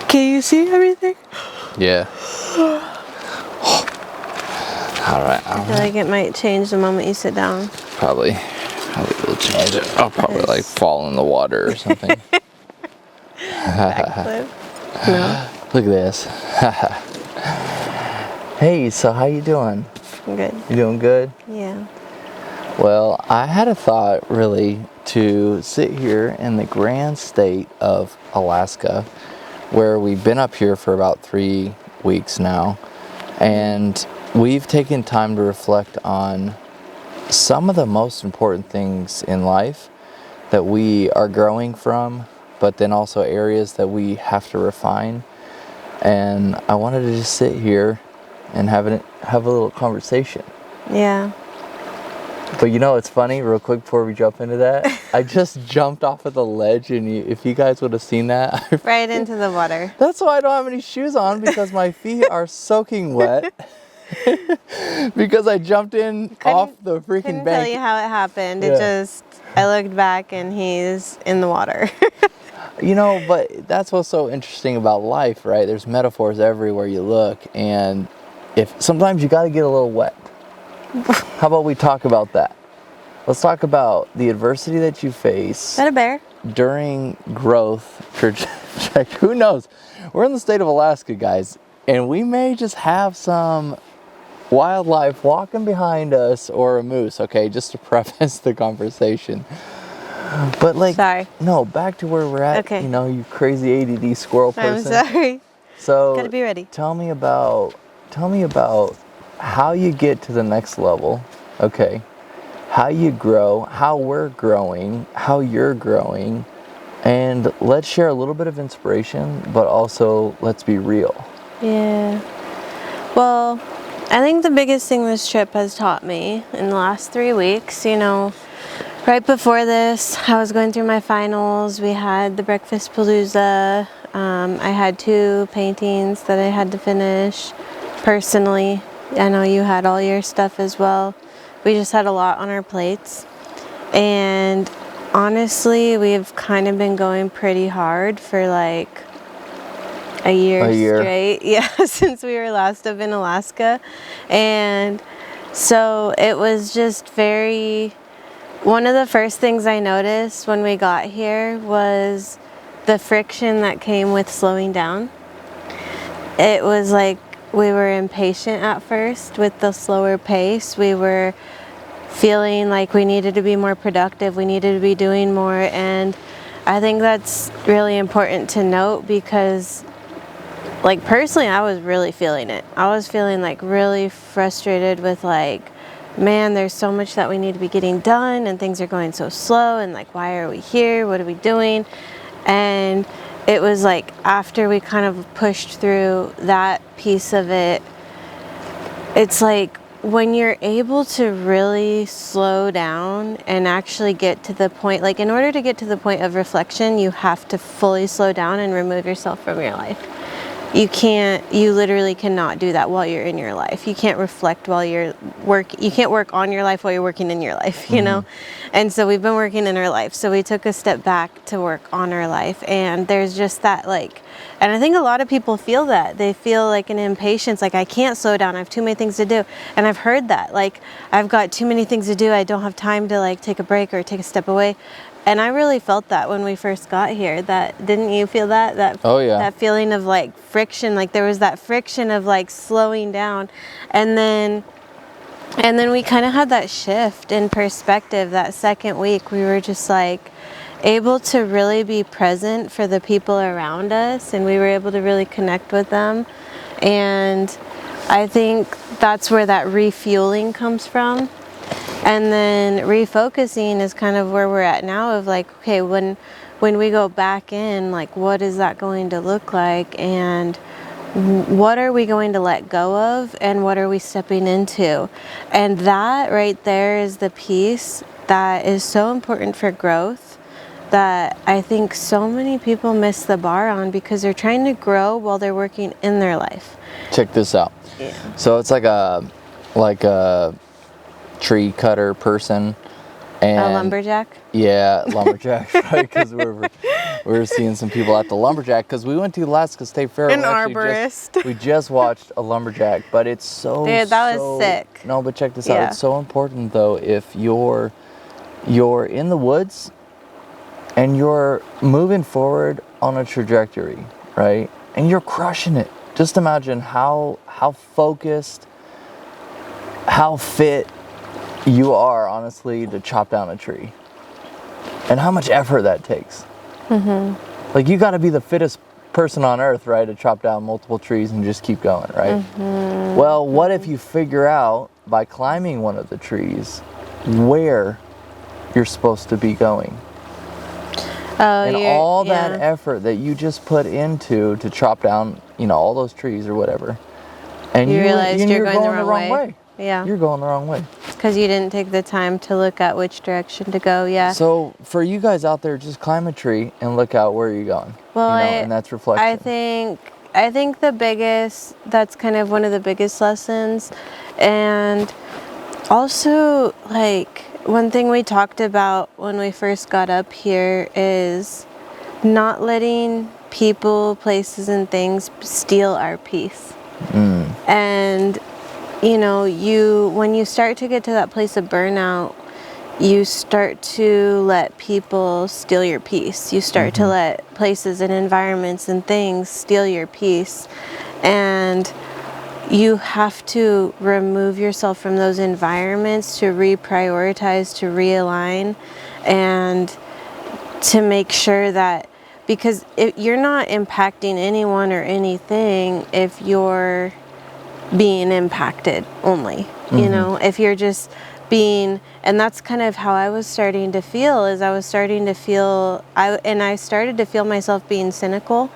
Can you see everything? Yeah. All right. I feel like it might change the moment you sit down. Probably will change it. I'll probably like fall in the water or something. Backflip. No. Look at this. Hey, so how you doing? I'm good. You doing good? Yeah. Well, I had a thought really to sit here in the grand state of Alaska, where we've been up here for about 3 weeks now, and we've taken time to reflect on some of the most important things in life that we are growing from, but then also areas that we have to refine. And I wanted to just sit here and have a little conversation. Yeah. But you know, it's funny, real quick before we jump into that, I just jumped off of the ledge, and if you guys would have seen that. Right into the water. That's why I don't have any shoes on, because my feet are soaking wet. Because I jumped in off the freaking Couldn't bank. tell you how it happened. Yeah. It just, I looked back and he's in the water. You know, but that's what's so interesting about life, right? There's metaphors everywhere you look, and sometimes you got to get a little wet. How about we talk about that? Let's talk about the adversity that you face. Is that a bear? During growth. Who knows? We're in the state of Alaska, guys, and we may just have some wildlife walking behind us, or a moose, okay, just to preface the conversation. But like, sorry. No, back to where we're at. Okay. You know, you crazy ADD squirrel person. I'm sorry. So gotta be ready. Tell me about how you get to the next level. Okay. How you grow, how we're growing, how you're growing, and let's share a little bit of inspiration, but also let's be real. Yeah. Well, I think the biggest thing this trip has taught me in the last 3 weeks, you know, right before this, I was going through my finals. We had the Breakfast Palooza. I had 2 paintings that I had to finish personally. I know you had all your stuff as well. We just had a lot on our plates. And honestly, we've kind of been going pretty hard for like a year straight. Yeah, since we were last up in Alaska. And so it was just one of the first things I noticed when we got here was the friction that came with slowing down. It was like we were impatient at first with the slower pace. We were feeling like we needed to be more productive, we needed to be doing more, and I think that's really important to note because, like, personally, I was really feeling it. I was feeling like really frustrated with like, man, there's so much that we need to be getting done and things are going so slow, and like, why are we here? What are we doing? And it was like after we kind of pushed through that piece of it, it's like when you're able to really slow down and actually get to the point, like in order to get to the point of reflection, you have to fully slow down and remove yourself from your life. You literally cannot do that while you're in your life. You can't reflect while you can't work on your life while you're working in your life, you know? And so we've been working in our life. So we took a step back to work on our life. And there's just that and I think a lot of people feel that. They feel like an impatience, like I can't slow down, I have too many things to do. And I've heard that, like I've got too many things to do, I don't have time to like take a break or take a step away. And I really felt that when we first got here. Didn't you feel that? Oh yeah. That feeling of like friction, like there was that friction of like slowing down. And then we kind of had that shift in perspective. That second week, we were just like able to really be present for the people around us, and we were able to really connect with them. And I think that's where that refueling comes from. And then refocusing is kind of where we're at now, of like, okay, when we go back in, like, what is that going to look like, and what are we going to let go of, and what are we stepping into? And that right there is the piece that is so important for growth, that I think so many people miss the bar on because they're trying to grow while they're working in their life. Check this out. Yeah. So it's like a tree cutter person, And A lumberjack? Yeah, lumberjack, right? Because we were seeing some people at the lumberjack because we went to Alaska State Fair. An We actually arborist. we just watched a lumberjack, but it's so Dude, that was sick. No, but check this Yeah. out. It's so important though if you're in the woods and you're moving forward on a trajectory, right? And you're crushing it. Just imagine how focused, how fit you are, honestly, to chop down a tree. And how much effort that takes. Mm-hmm. Like, you got to be the fittest person on earth, right, to chop down multiple trees and just keep going, right? Mm-hmm. Well, what if you figure out, by climbing one of the trees, where you're supposed to be going? Oh, And all that effort that you just put into to chop down, all those trees or whatever. And you realize you're going the wrong way. Yeah. You're going the wrong way. Because you didn't take the time to look at which direction to go, yeah. So for you guys out there, just climb a tree and look out where you're going. Well, and that's reflection. I think that's kind of one of the biggest lessons. And also, like, one thing we talked about when we first got up here is not letting people, places, and things steal our peace. And when you start to get to that place of burnout, you start to let people steal your peace. You start to let places and environments and things steal your peace. And you have to remove yourself from those environments to reprioritize, to realign, and to make sure that, because you're not impacting anyone or anything if you're being impacted only, if you're just being, and that's kind of how I was starting to feel, I started to feel myself being cynical.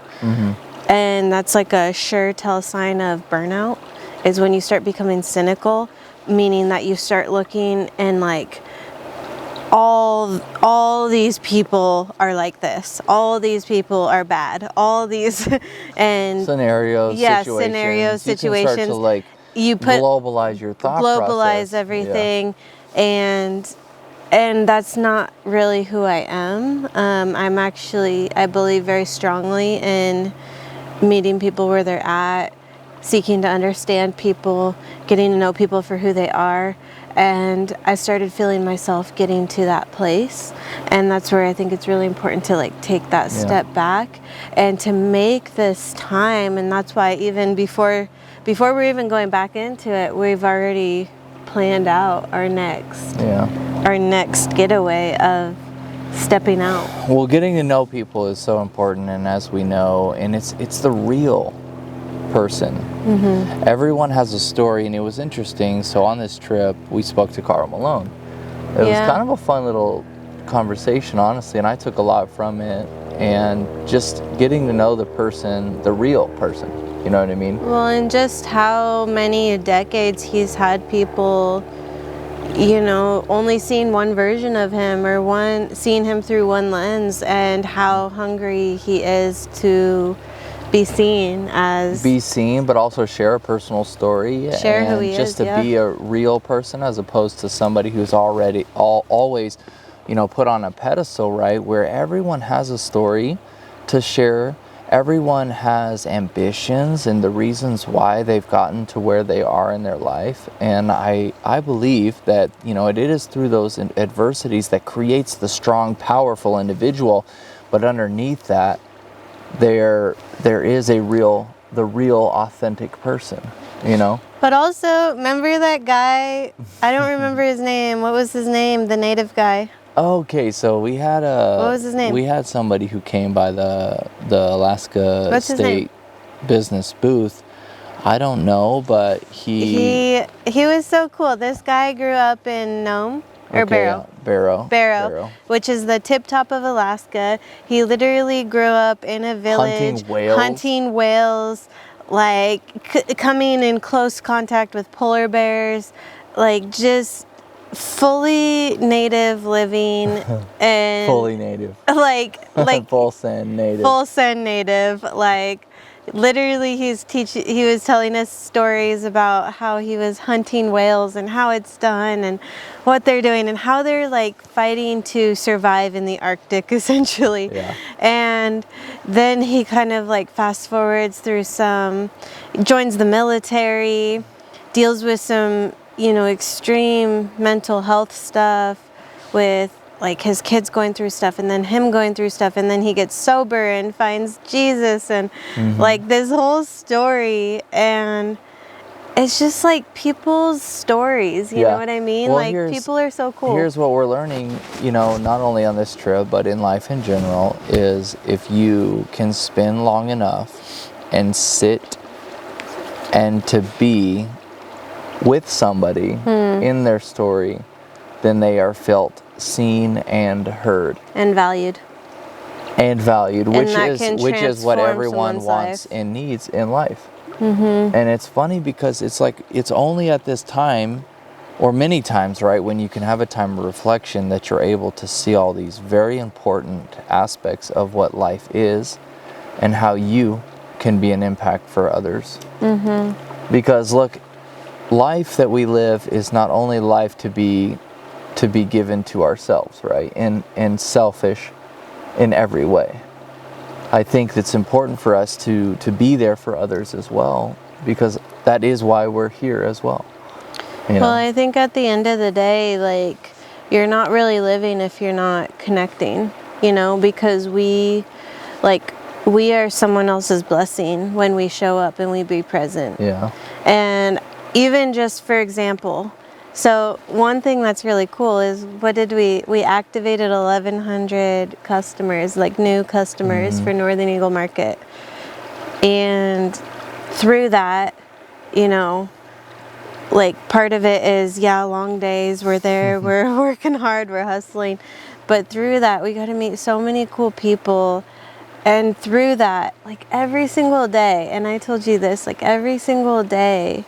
And that's like a sure tell sign of burnout, is when you start becoming cynical, meaning that you start looking and like, all these people are like this. All these people are bad. All these and scenarios, situations. You can start to like globalize your thought process. Globalize everything, and that's not really who I am. I'm actually, I believe very strongly in meeting people where they're at, seeking to understand people, getting to know people for who they are. And I started feeling myself getting to that place, and that's where I think it's really important to like take that step back and to make this time. And that's why even before we're even going back into it, we've already planned out our next getaway of stepping out. Well, getting to know people is so important, and as we know, and it's the real person. Everyone has a story, and it was interesting. So on this trip, we spoke to Carl Malone. It was kind of a fun little conversation, honestly, and I took a lot from it. And just getting to know the person, the real person. You know what I mean? Well, and just how many decades he's had people, only seeing one version of him or seeing him through one lens, and how hungry he is to be seen, but also share a personal story, share who he is, just to be a real person, as opposed to somebody who's already always, put on a pedestal, right? Where everyone has a story to share, everyone has ambitions and the reasons why they've gotten to where they are in their life, and I believe that it is through those adversities that creates the strong, powerful individual, but underneath that, there is the real authentic person, But also, remember that guy? I don't remember his name. What was his name? The native guy. Okay, so we had what was his name? We had somebody who came by the Alaska State Business booth. I don't know, but he was so cool. This guy grew up in Nome. Or Barrow, which is the tip top of Alaska. He literally grew up in a village hunting whales, like coming in close contact with polar bears, like just fully native living and fully native, like full send native, like literally he was telling us stories about how he was hunting whales and how it's done and what they're doing and how they're like fighting to survive in the Arctic essentially. Yeah. And then he kind of like fast forwards through joins the military, deals with some, extreme mental health stuff with like his kids going through stuff and then him going through stuff, and then he gets sober and finds Jesus and like this whole story. And it's just like people's stories, you know what I mean? Well, like people are so cool. Here's what we're learning, not only on this trip, but in life in general, is if you can spend long enough and sit and to be with somebody in their story, then they are felt seen and heard. And valued. Which is what everyone wants and needs in life. And it's funny because it's like it's only at this time, or many times, right, when you can have a time of reflection that you're able to see all these very important aspects of what life is and how you can be an impact for others. Because look, life that we live is not only life to be given to ourselves, right, and selfish in every way. I think it's important for us to be there for others as well, because that is why we're here as well. Well, I think at the end of the day, like, you're not really living if you're not connecting, because we are someone else's blessing when we show up and we be present. Yeah. And even just for example, so one thing that's really cool is we activated 1,100 customers, like new customers for Northern Eagle Market. And through that, like part of it is, long days, we're there, we're working hard, we're hustling. But through that, we got to meet so many cool people. And through that, like every single day, and I told you this, like every single day,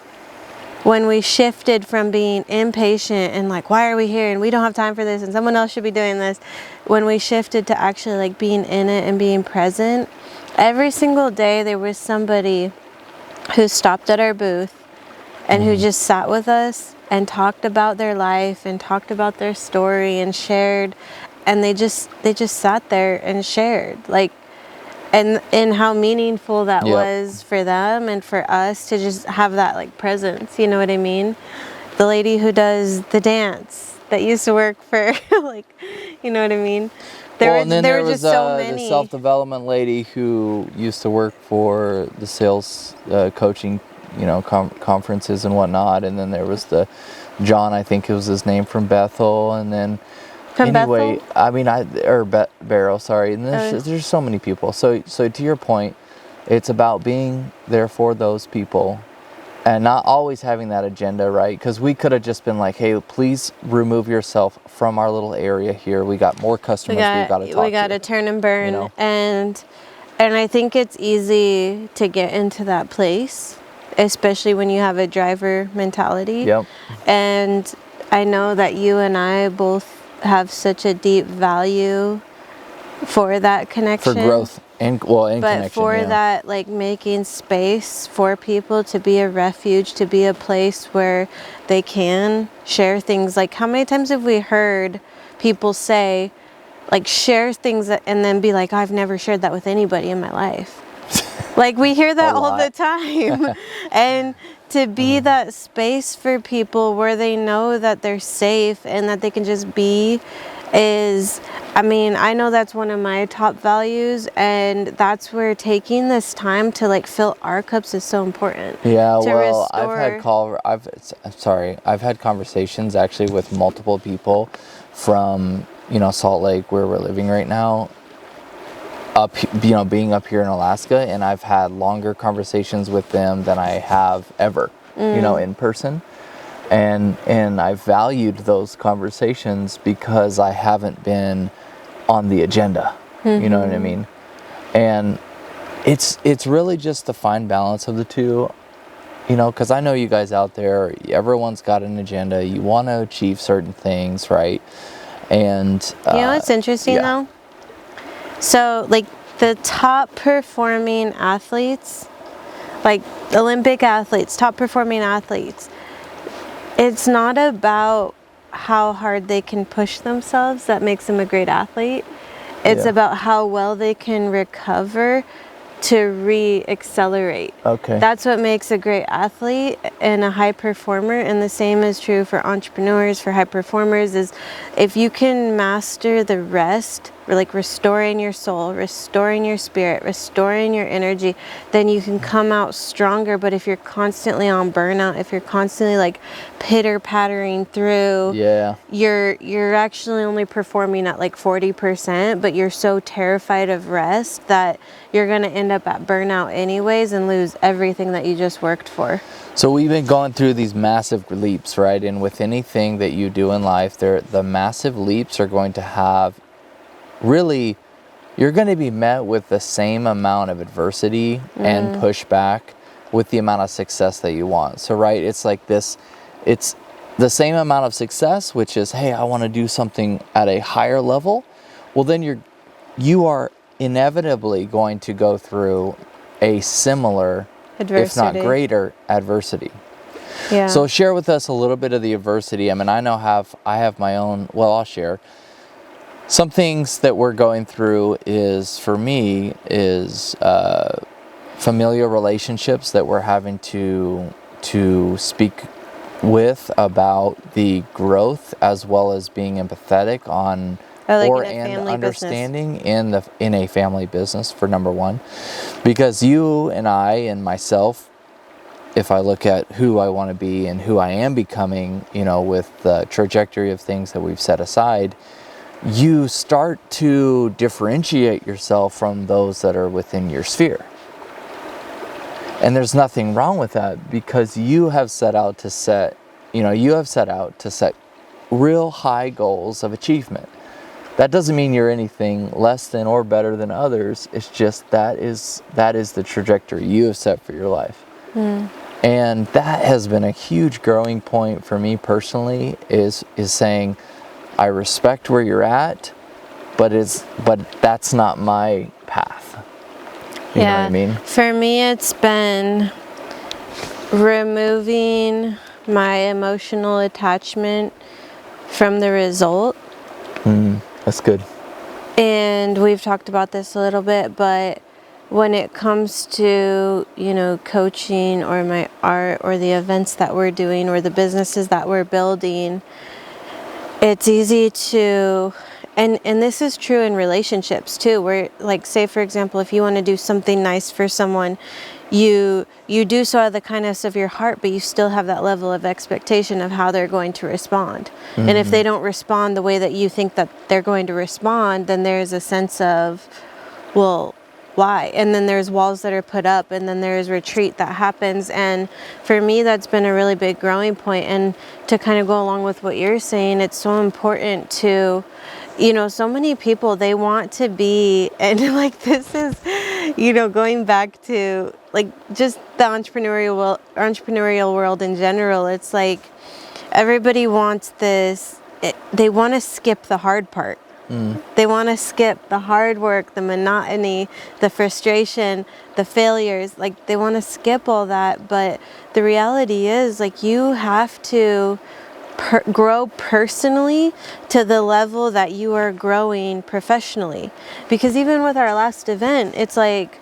when we shifted from being impatient and like, why are we here and we don't have time for this and someone else should be doing this, when we shifted to actually like being in it and being present, every single day there was somebody who stopped at our booth and who just sat with us and talked about their life and talked about their story and shared, and they just sat there and shared, like, and how meaningful that was for them and for us to just have that like presence, you know what I mean? The lady who does the dance that used to work for like, you know what I mean? There were just so many. The self-development lady who used to work for the sales coaching, conferences and whatnot, and then there was the John, I think it was his name, from Bethel, and then Bethel? I mean, Barrow, sorry. And there's so many people. So to your point, it's about being there for those people and not always having that agenda, right? Because we could have just been like, hey, please remove yourself from our little area here. We got more customers we've got to talk to. We got to turn and burn. And I think it's easy to get into that place, especially when you have a driver mentality. Yep. And I know that you and I both have such a deep value for that connection, for growth and connection, but for that, like, making space for people to be a refuge, to be a place where they can share things. Like, how many times have we heard people say, like, share things and then be like, I've never shared that with anybody in my life. Like, we hear that all the time. And to be that space for people where they know that they're safe and that they can just be is, I mean, I know that's one of my top values, and that's where taking this time to like fill our cups is so important. Yeah, well, I've had conversations actually with multiple people from, Salt Lake, where we're living right now, being up here in Alaska, and I've had longer conversations with them than I have ever, in person. And I've valued those conversations because I haven't been on the agenda, you know what I mean? And it's really just the fine balance of the two, because I know you guys out there, everyone's got an agenda. You want to achieve certain things, right? And it's interesting though. So, like, the top performing athletes, like Olympic athletes, top performing athletes, it's not about how hard they can push themselves that makes them a great athlete. It's about how well they can recover to re-accelerate. Okay. That's what makes a great athlete and a high performer, and the same is true for entrepreneurs, for high performers, is if you can master the rest, like restoring your soul, restoring your spirit, restoring your energy, then you can come out stronger. But if you're constantly on burnout, if you're constantly like pitter-pattering through, you're actually only performing at like 40%, but you're so terrified of rest that you're going to end up at burnout anyways and lose everything that you just worked for. So we've been going through these massive leaps, right? And with anything that you do in life, the massive leaps are going to have really, you're going to be met with the same amount of adversity and pushback with the amount of success that you want. So, right, it's like this, it's the same amount of success, which is, hey, I want to do something at a higher level. Well, then you are inevitably going to go through a similar, if not greater, adversity. Yeah. So share with us a little bit of the adversity. I mean, I have my own, well, I'll share. Some things that we're going through is, for me, is familial relationships that we're having to speak with about the growth, as well as being empathetic on and understanding in a family business, for number one. Because you and I and myself, if I look at who I want to be and who I am becoming, with the trajectory of things that we've set aside, you start to differentiate yourself from those that are within your sphere. And there's nothing wrong with that, because you have set out to set real high goals of achievement. That doesn't mean you're anything less than or better than others. It's just that is the trajectory you have set for your life. And that has been a huge growing point for me personally, is saying, I respect where you're at, but that's not my path. You know what I mean? For me, it's been removing my emotional attachment from the result. That's good. And we've talked about this a little bit, but when it comes to, coaching or my art or the events that we're doing or the businesses that we're building, it's easy to, and this is true in relationships too, where, like, say for example, if you want to do something nice for someone, you do so out of the kindness of your heart, but you still have that level of expectation of how they're going to respond. And if they don't respond the way that you think that they're going to respond, then there's a sense of, well, why? And then there's walls that are put up, and then there's retreat that happens. And for me, that's been a really big growing point. And to kind of go along with what you're saying, it's so important to, so many people, they want to be, and like this is, going back to like just the entrepreneurial world in general. It's like everybody wants this, they want to skip the hard part. They want to skip the hard work, the monotony, the frustration, the failures. Like, they want to skip all that. But the reality is, like, you have to grow personally to the level that you are growing professionally. Because even with our last event, it's like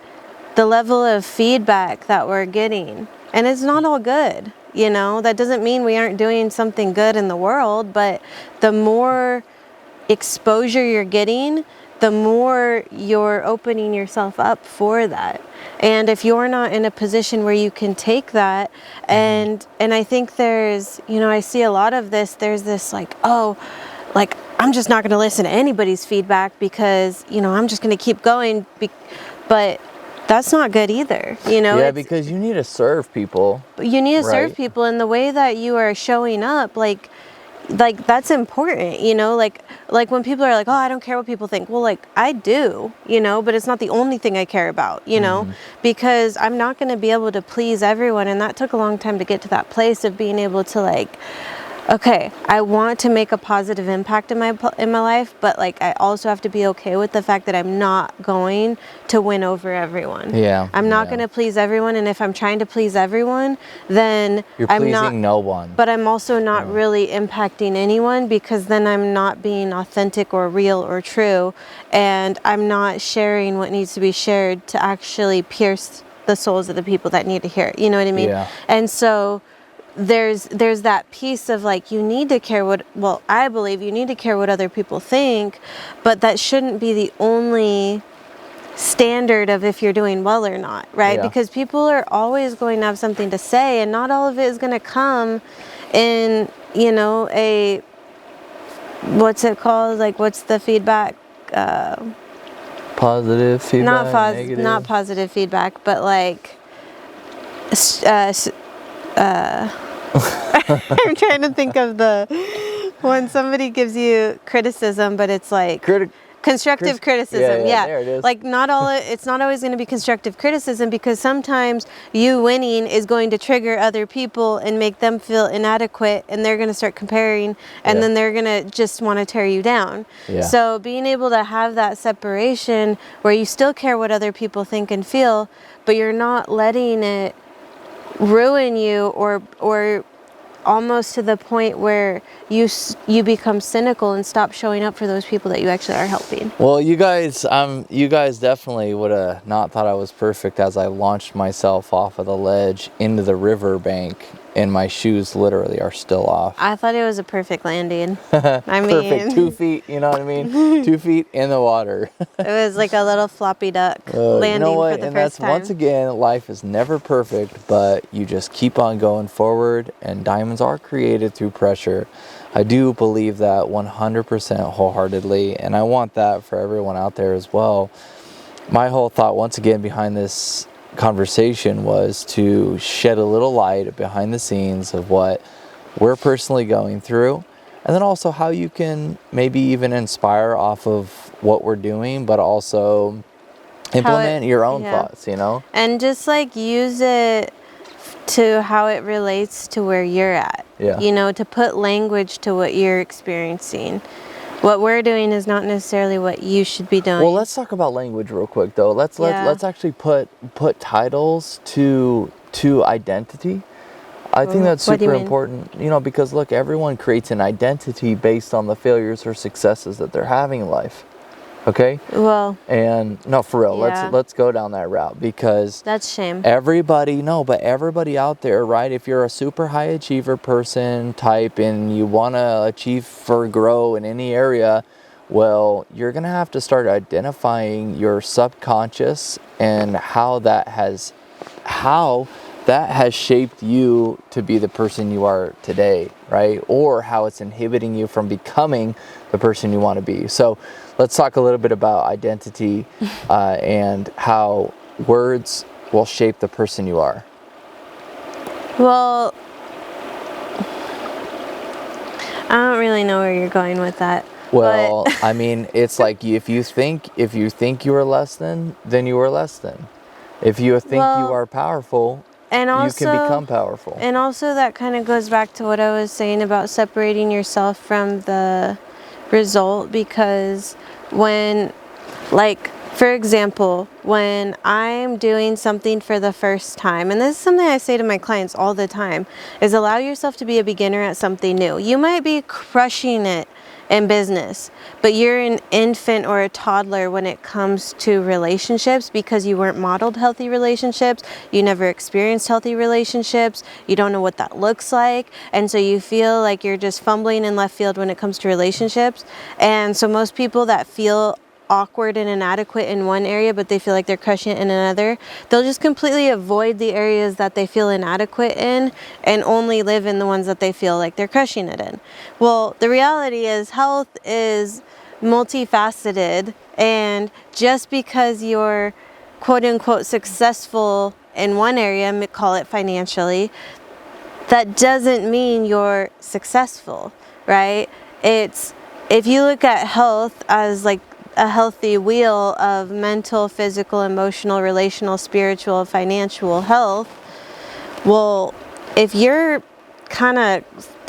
the level of feedback that we're getting, and it's not all good. That doesn't mean we aren't doing something good in the world, but the more exposure you're getting, the more you're opening yourself up for that. And if you're not in a position where you can take that, and I think there's, I see a lot of this, there's this like, oh, like, I'm just not going to listen to anybody's feedback because, I'm just going to keep going. But that's not good either, Because you need to serve people. You need to serve people, and the way that you are showing up, like that's important, like when people are like, oh, I don't care what people think. Well, like, I do, but it's not the only thing I care about, because I'm not going to be able to please everyone. And that took a long time to get to that place of being able to, like, okay, I want to make a positive impact in my life, but like I also have to be okay with the fact that I'm not going to win over everyone. Yeah. I'm not going to please everyone, and if I'm trying to please everyone, then You're I'm pleasing not, no one. but I'm also not really impacting anyone, because then I'm not being authentic or real or true, and I'm not sharing what needs to be shared to actually pierce the souls of the people that need to hear it. You know what I mean? Yeah. And so there's that piece of like, you need to care what, well, I believe you need to care what other people think, but that shouldn't be the only standard of if you're doing well or not, right? Yeah. Because people are always going to have something to say, and not all of it is going to come in, you know, a, what's it called? Like, what's the feedback? Positive feedback, negative. Not positive feedback, but like, I'm trying to think of when somebody gives you criticism, but it's like constructive criticism. Yeah, there it is. Like it's not always going to be constructive criticism, because sometimes you winning is going to trigger other people and make them feel inadequate, and they're going to start comparing, and then they're going to just want to tear you down. Yeah. So being able to have that separation where you still care what other people think and feel, but you're not letting it ruin you or almost to the point where you become cynical and stop showing up for those people that you actually are helping. Well, you guys definitely would have not thought I was perfect as I launched myself off of the ledge into the river bank, and my shoes literally are still off. I thought it was a perfect landing. I mean, Perfect, 2 feet, you know what I mean? 2 feet in the water. It was like a little floppy duck landing, you know what? for the and first that's time. Once again, life is never perfect, but you just keep on going forward, and diamonds are created through pressure. I do believe that 100% wholeheartedly, and I want that for everyone out there as well. My whole thought, once again, behind this conversation was to shed a little light behind the scenes of what we're personally going through, and then also how you can maybe even inspire off of what we're doing, but also implement your own thoughts, you know? And just like use it to how it relates to where you're at. Yeah. You know, to put language to what you're experiencing. What we're doing is not necessarily what you should be doing. Well, let's talk about language real quick though. Let's actually put titles to identity. I think that's super important, you know, because look, everyone creates an identity based on the failures or successes that they're having in life. Okay? Well, and no, for real, let's go down that route, because that's shame. Everybody out there, right? If you're a super high achiever person type and you want to achieve or grow in any area, well, you're going to have to start identifying your subconscious and how that has shaped you to be the person you are today, right? Or how it's inhibiting you from becoming the person you want to be. So let's talk a little bit about identity and how words will shape the person you are. Well, I don't really know where you're going with that. Well, I mean, it's like if you think you are less than, then you are less than. If you think you are powerful, and also, you can become powerful. And also that kind of goes back to what I was saying about separating yourself from the result, because when, like, for example, when I'm doing something for the first time, and this is something I say to my clients all the time, is allow yourself to be a beginner at something new. You might be crushing it in business, but you're an infant or a toddler when it comes to relationships, because you weren't modeled healthy relationships, you never experienced healthy relationships, you don't know what that looks like, and so you feel like you're just fumbling in left field when it comes to relationships. And so most people that feel awkward and inadequate in one area, but they feel like they're crushing it in another, they'll just completely avoid the areas that they feel inadequate in and only live in the ones that they feel like they're crushing it in. Well, the reality is health is multifaceted, and just because you're quote unquote successful in one area, call it financially, that doesn't mean you're successful, right? If you look at health as like a healthy wheel of mental, physical, emotional, relational, spiritual, financial health, well, if you're kind of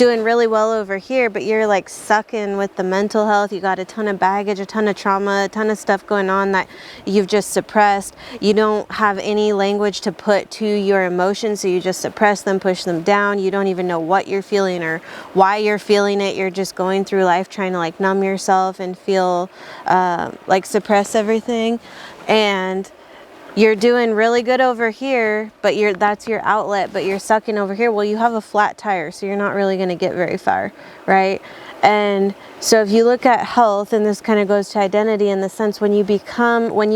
doing really well over here, but you're like sucking with the mental health. You got a ton of baggage, a ton of trauma, a ton of stuff going on that you've just suppressed. You don't have any language to put to your emotions, so you just suppress them, push them down. You don't even know what you're feeling or why you're feeling it. You're just going through life trying to like numb yourself and feel like suppress everything. And you're doing really good over here, but that's your outlet, but you're sucking over here. Well, you have a flat tire, so you're not really going to get very far, right? And so if you look at health, and this kind of goes to identity in the sense when you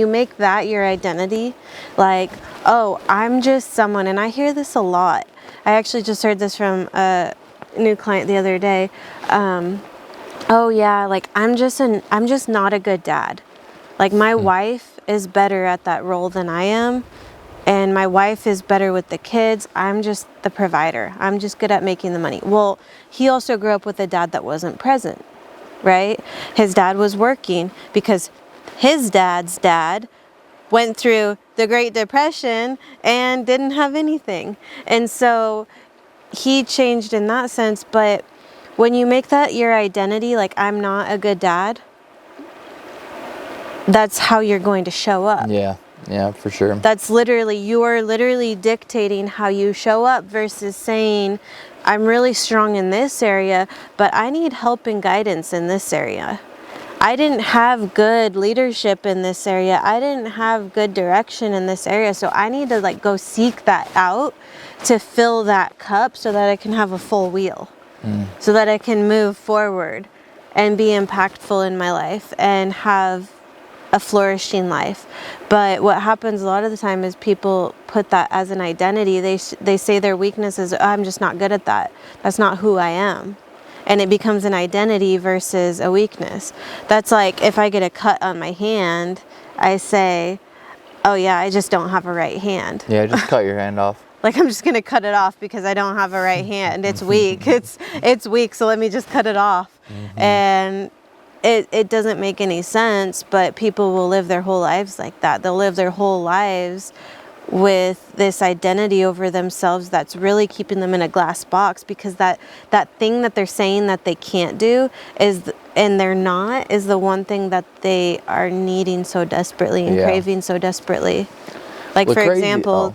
make that your identity, like, oh, I'm just someone, and I hear this a lot. I actually just heard this from a new client the other day. Oh yeah, like I'm just not a good dad. Like my wife is better at that role than I am, and my wife is better with the kids. I'm just the provider. I'm just good at making the money. Well, he also grew up with a dad that wasn't present, right? His dad was working because his dad's dad went through the Great Depression and didn't have anything. And so he changed in that sense. But when you make that your identity, like I'm not a good dad, that's how you're going to show up. Yeah, for sure. That's you are literally dictating how you show up versus saying, I'm really strong in this area, but I need help and guidance in this area. I didn't have good leadership in this area. I didn't have good direction in this area. So I need to like go seek that out to fill that cup so that I can have a full wheel, so that I can move forward and be impactful in my life and have a flourishing life. But what happens a lot of the time is people put that as an identity. They say their weakness is, oh, I'm just not good at that. That's not who I am. And it becomes an identity versus a weakness. That's like if I get a cut on my hand, I say, oh yeah, I just don't have a right hand. Yeah, just cut your hand off. Like I'm just gonna cut it off because I don't have a right hand. It's weak. It's weak, so let me just cut it off. And it doesn't make any sense, but people will live their whole lives like that. They'll live their whole lives with this identity over themselves that's really keeping them in a glass box, because that thing that they're saying that they can't do and they're not, is the one thing that they are needing so desperately and craving so desperately. Like for example,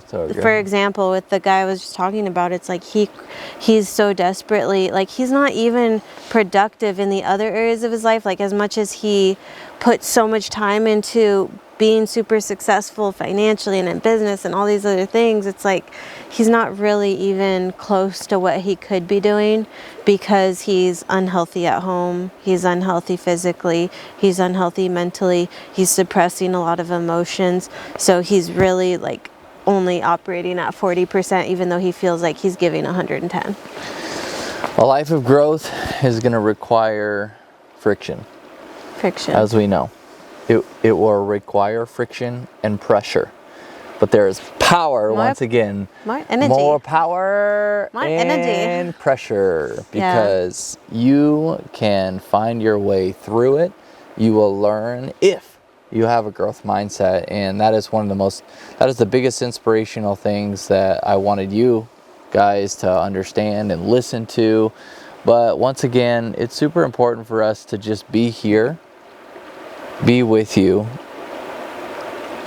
with the guy I was just talking about, it's like he's so desperately, like he's not even productive in the other areas of his life. Like as much as he puts so much time into being super successful financially and in business and all these other things, it's like he's not really even close to what he could be doing, because he's unhealthy at home, he's unhealthy physically, he's unhealthy mentally, he's suppressing a lot of emotions. So he's really like only operating at 40%, even though he feels like he's giving 110. A life of growth is going to require friction. As we know. It will require friction and pressure. But there is power, once again. More energy. More power More and energy. pressure. Because you can find your way through it. You will learn if you have a growth mindset. And that is that is the biggest inspirational things that I wanted you guys to understand and listen to. But once again, it's super important for us to just be here, be with you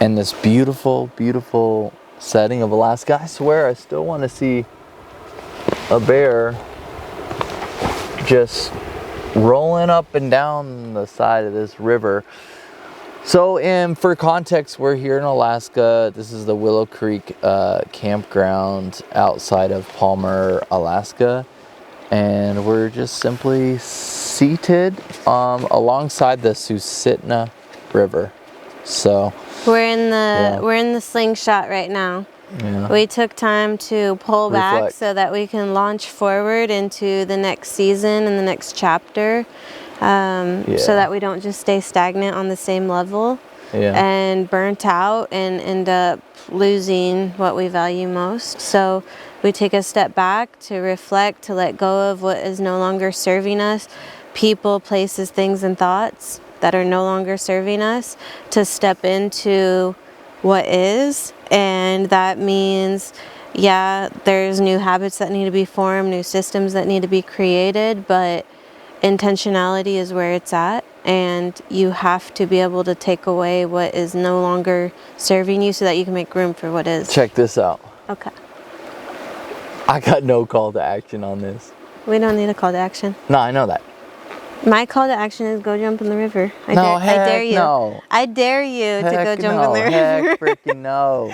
in this beautiful, beautiful setting of Alaska. I swear I still want to see a bear just rolling up and down the side of this river. So, for context, we're here in Alaska. This is the Willow Creek campground outside of Palmer, Alaska. And we're just simply seated alongside the Susitna River. So we're in the slingshot right now. Yeah. We took time to pull back so that we can launch forward into the next season and the next chapter, so that we don't just stay stagnant on the same level and burnt out and end up losing what we value most. So we take a step back to reflect, to let go of what is no longer serving us, people, places, things, and thoughts that are no longer serving us, to step into what is. And that means yeah, there's new habits that need to be formed, new systems that need to be created, but intentionality is where it's at, and you have to be able to take away what is no longer serving you so that you can make room for what is. Check this out. Okay. I got no call to action on this. We don't need a call to action. No, I know that. My call to action is go jump in the river. I No, dare you. no. I dare you to go Heck jump no, in the river. heck freaking no.